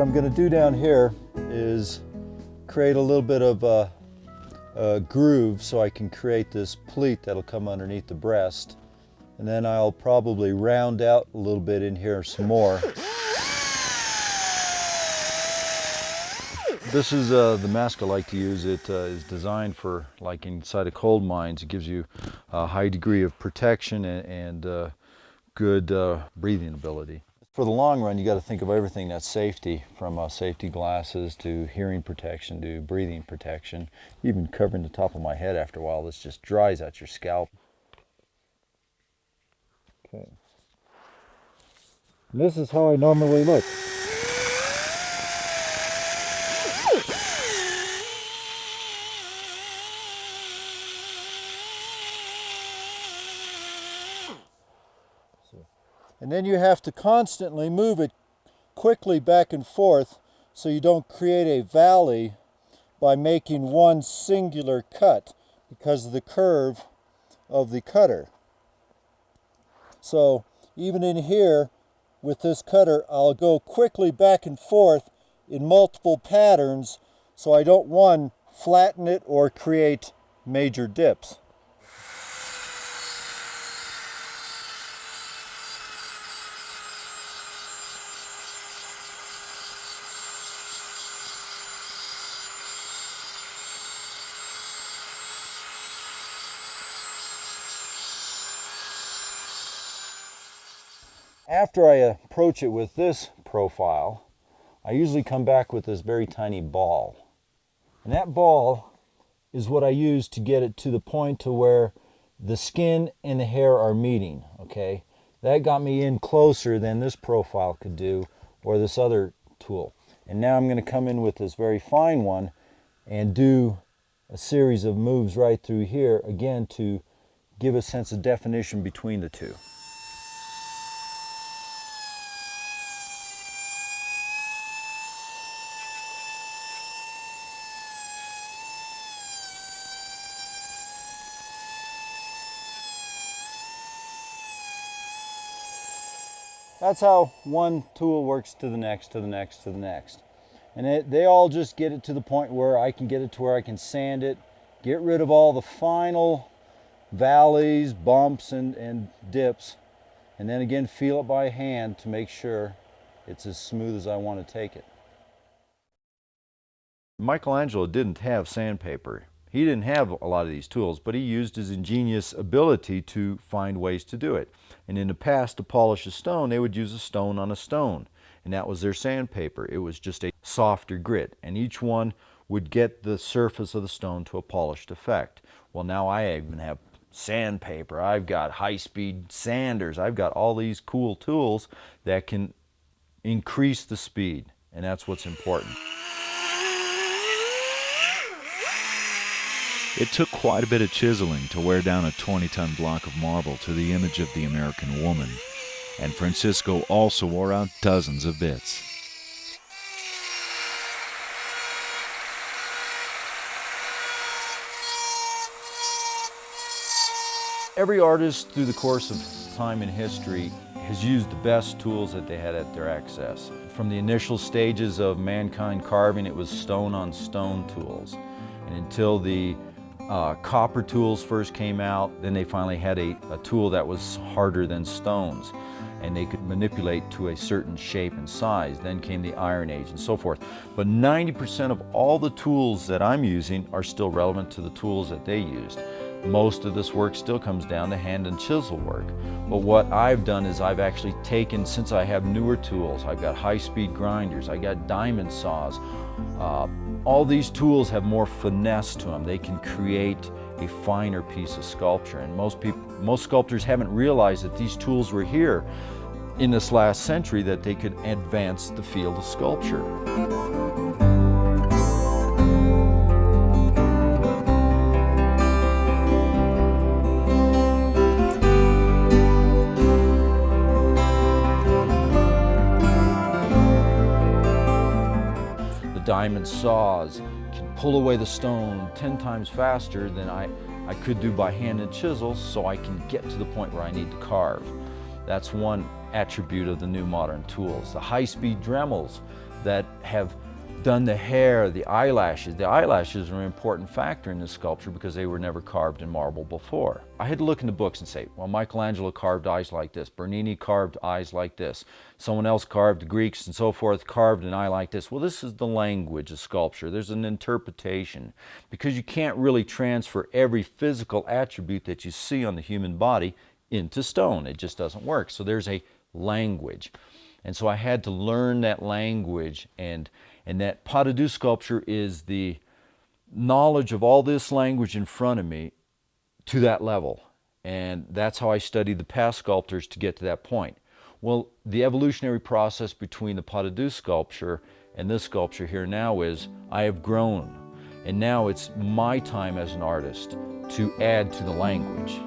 What I'm going to do down here is create a little bit of a groove so I can create this pleat that'll come underneath the breast. And then I'll probably round out a little bit in here some more. This is the mask I like to use. It is designed for like inside of coal mines. It gives you a high degree of protection and good breathing ability. For the long run, you got to think of everything that's safety, from safety glasses to hearing protection to breathing protection. Even covering the top of my head after a while, this just dries out your scalp. Okay. This is how I normally look. And then you have to constantly move it quickly back and forth so you don't create a valley by making one singular cut because of the curve of the cutter. So even in here with this cutter, I'll go quickly back and forth in multiple patterns so I don't, one, flatten it or create major dips. After I approach it with this profile, I usually come back with this very tiny ball. And that ball is what I use to get it to the point to where the skin and the hair are meeting, okay? That got me in closer than this profile could do or this other tool. And now I'm going to come in with this very fine one and do a series of moves right through here, again, to give a sense of definition between the two. That's how one tool works to the next, to the next, to the next. And they all just get it to the point where I can get it to where I can sand it, get rid of all the final valleys, bumps, and dips, and then again feel it by hand to make sure it's as smooth as I want to take it. Michelangelo didn't have sandpaper. He didn't have a lot of these tools, but he used his ingenious ability to find ways to do it. And in the past, to polish a stone, they would use a stone on a stone, and that was their sandpaper. It was just a softer grit, and each one would get the surface of the stone to a polished effect. Well, now I even have sandpaper. I've got high-speed sanders. I've got all these cool tools that can increase the speed, and that's what's important. It took quite a bit of chiseling to wear down a 20-ton block of marble to the image of the American woman, and Francisco also wore out dozens of bits. Every artist through the course of time in history has used the best tools that they had at their access. From the initial stages of mankind carving, it was stone on stone tools. And until the copper tools first came out, then they finally had a tool that was harder than stones, and they could manipulate to a certain shape and size. Then came the Iron Age and so forth. But 90% of all the tools that I'm using are still relevant to the tools that they used. Most of this work still comes down to hand and chisel work. But what I've done is I've actually taken, since I have newer tools, I've got high-speed grinders, I got diamond saws, all these tools have more finesse to them. They can create a finer piece of sculpture, and most sculptors haven't realized that these tools were here in this last century, that they could advance the field of sculpture. Diamond saws can pull away the stone 10 times faster than I could do by hand and chisel, so I can get to the point where I need to carve. That's one attribute of the new modern tools. The high-speed Dremels, that have done the hair, the eyelashes. The eyelashes are an important factor in this sculpture because they were never carved in marble before. I had to look in the books and say, well, Michelangelo carved eyes like this, Bernini carved eyes like this, someone else carved, the Greeks and so forth, carved an eye like this. Well, this is the language of sculpture. There's an interpretation because you can't really transfer every physical attribute that you see on the human body into stone. It just doesn't work. So there's a language. And so I had to learn that language, and that pas de deux sculpture is the knowledge of all this language in front of me to that level. And that's how I studied the past sculptors to get to that point. Well, the evolutionary process between the pas de deux sculpture and this sculpture here now is I have grown. And now it's my time as an artist to add to the language.